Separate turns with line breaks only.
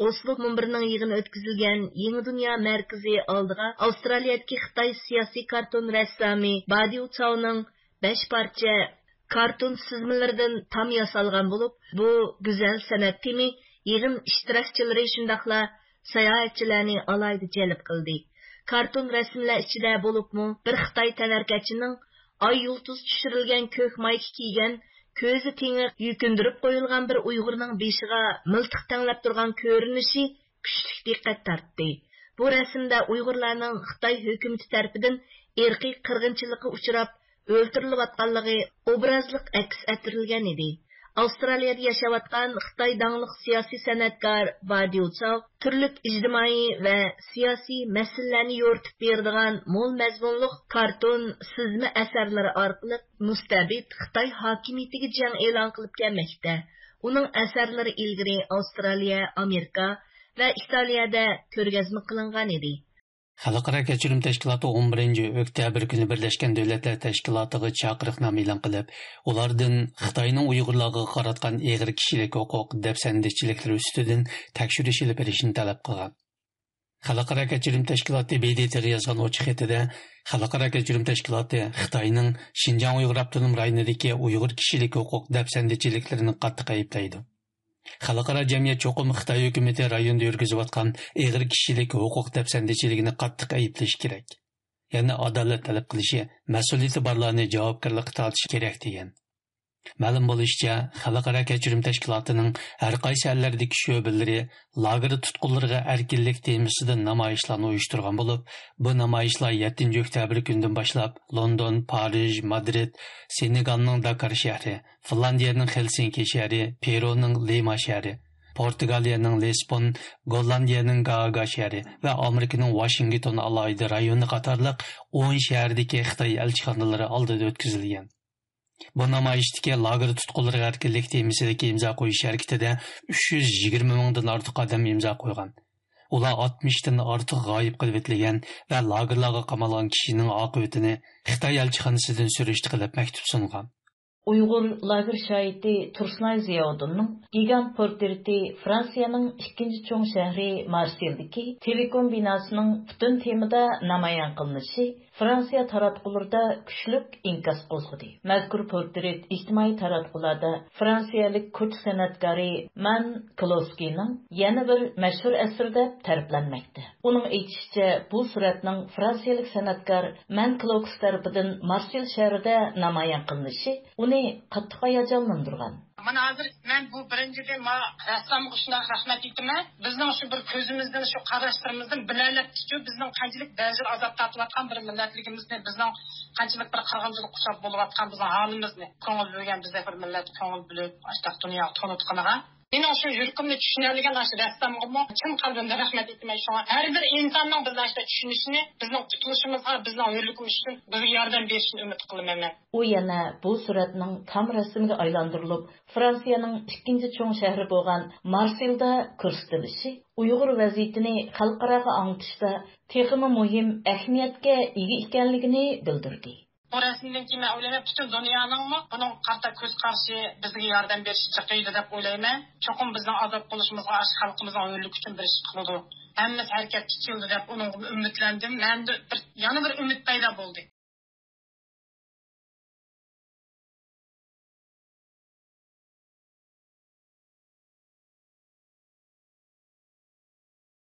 Oslo munbirining yig'ini o'tkazilgan Yangi dunyo markazi oldiga Avstraliyadagi Xitoy siyosiy karton rassomi Badiu Chauning 5 parcha karton sizmalaridan tam yasalgan bo'lib, bu go'zal san'at temi yig'in ishtirokchilari shundaqla sayohatchilarni alayda jalb qildi. Karton rasmlar ichida bo'libmi, bir Xitoy tadqiqotchining ay yulduz tushirilgan ko'k mayka kiygan ko'zi tengi yukindirib qo'yilgan bir Uyg'urning beshiga miltiq tanglab turgan ko'rinishi kuchli diqqat tortdi. Bu rasmda Uyg'urlarning Xitoy hukumati tomonidan irqiy qirg'inchilikka uchrab o'ltirilayotganligi obrazliq aks ettirilgan edi. Avstraliyada yashayotgan Xitoy dangliq siyosiy san'atkor Badiu Chao turli ijtimoiy va siyosiy masalalarni yo'ritib beradigan mo'l mazmunli karton sizma asarlari orqali mustabid Xitoy hokimiyatiga jang e'lon qilib kelmoqda. Uning asarlari ilgari Avstraliya, Amerika va Italiyada ko'rgazma qilingan edi.
Xalqaro kechirim tashkiloti 11 oktyabr kuni Birlashgan Davlatlar Tashkilotiga chaqiriqnoma e'lon qilib, ulardan Xitoyning Uyg'urlarga qaratgan og'ir kishilik huquq dafsandichiliklar ustidan tekshirish olib berishni talab qilgan. Xalqaro kechirim tashkiloti BDTga yozgan ochiq xatida Xalqaro kechirim tashkiloti Xitoyning Xinjiang Uyg'ur avtonom rayonidagi Uyg'ur kishilik huquq dafsandichiliklarini qattiq ayblaydi. Xalqaro jamiyat cho'qim Xitoy hukumati rayonda yurgizayotgan og'ir kishilik huquq dafsandichiligini qattiq ayblash kerak. Ya'ni adolat talab qilishi, mas'uliyati borlarni javobgarlikka tortish kerak degan. Ma'lum bo'lishicha, Xalqaro kechirim tashkilotining har qaysi allardagi sho'balari lager tutqunlariga erkinlik temasida namoyishlarni uyushtirgan bo'lib, bu namoyishlar 7 oktyabr kunidan boshlab London, Parij, Madrid, Senegalning Dakar shahri, Finlandiyaning Helsinki shahri, Peruning Lima shahri, Portugaliyaning Lisbon, Gollandiyaning Gaaga shahri va Amerikaning Washington alayida rayoni qatorliq 10 shahardagi Xitoy elchixonalari oldida o'tkazilgan. Bu namoyishdagi lager tutqunlari erkinlik temasidagi imzo qo'yish harakatida 320 mingdan ortiq odam imzo qo'ygan. Ular 60 dan ortiq g'oyib qilib etilgan va lagerlarga qamalgan kishining oqibatini Xitoy elchixonasidan surishti qilib maktub sungan.
Uyghur lager şahidi Tursunay Ziyaudun'un gigant portreti Fransiya'nın ikinci çoğun şehri Marseille'deki Telekom binasının bütün temada namayan kılınışı Fransiya taratqularida küçlük inkas qo'zg'adi. Mazkur portret ijtimoiy taratqularda Fransiyalik kuch san'atkori Man Kloskining yana bir mashhur asrida ta'riflanmoqda. Uning aytishicha, bu suratning fransiyalik san'atkor Man Kloski tarafidan Marsel shahrida namoyon qilinishi uni qattiq hayajonlantirgan.
Mana hozir men bu birinchidan rassomga shunday rahmat aytaman. Bizning shu bir ko'zimizdan, shu qarashlarimizdan bilalabdi-ku, bizning qanchalik ba'zir azob tortayotgan bir millatligimizni, bizning qanchalik bir qirg'inchilik quchab bo'layotgan bizning holimizni ko'ngil bilgan bizda bir millat ko'ngil bilib, ashtaq dunyo tanitqanaga. Mening shu yurtimni tushunadigan shu rassomga chin qalbimdan rahmat aytaman. Shunga har bir insonning bizdan tushunishini, bizning qutulishimizga, bizning hurligimiz uchun bizga yordam berishini umid qilaman.
U yana bu suratning tam rasmga aylantirilib, Fransiyaning ikinci çoğun şehri bo'lgan Marseille'da ko'rsatilishi Uyg'ur vaziyatini xalqaraga anglitishda texmi muhim ahamiyatga ega ekanligini bildirdi.
Bu rasmdan keyin men o'ylayman, butun dunyoning buning qarta ko'z qarshi bizga yordam berishi chiqadi deb o'ylayman. Cho'qim bizning azob qilishimizga, xalqimizning o'ylik uchun bir ish qiladi. Hammasi harakatga keldi deb uning umidlandim. Menda yana bir umid paydo bo'ldi.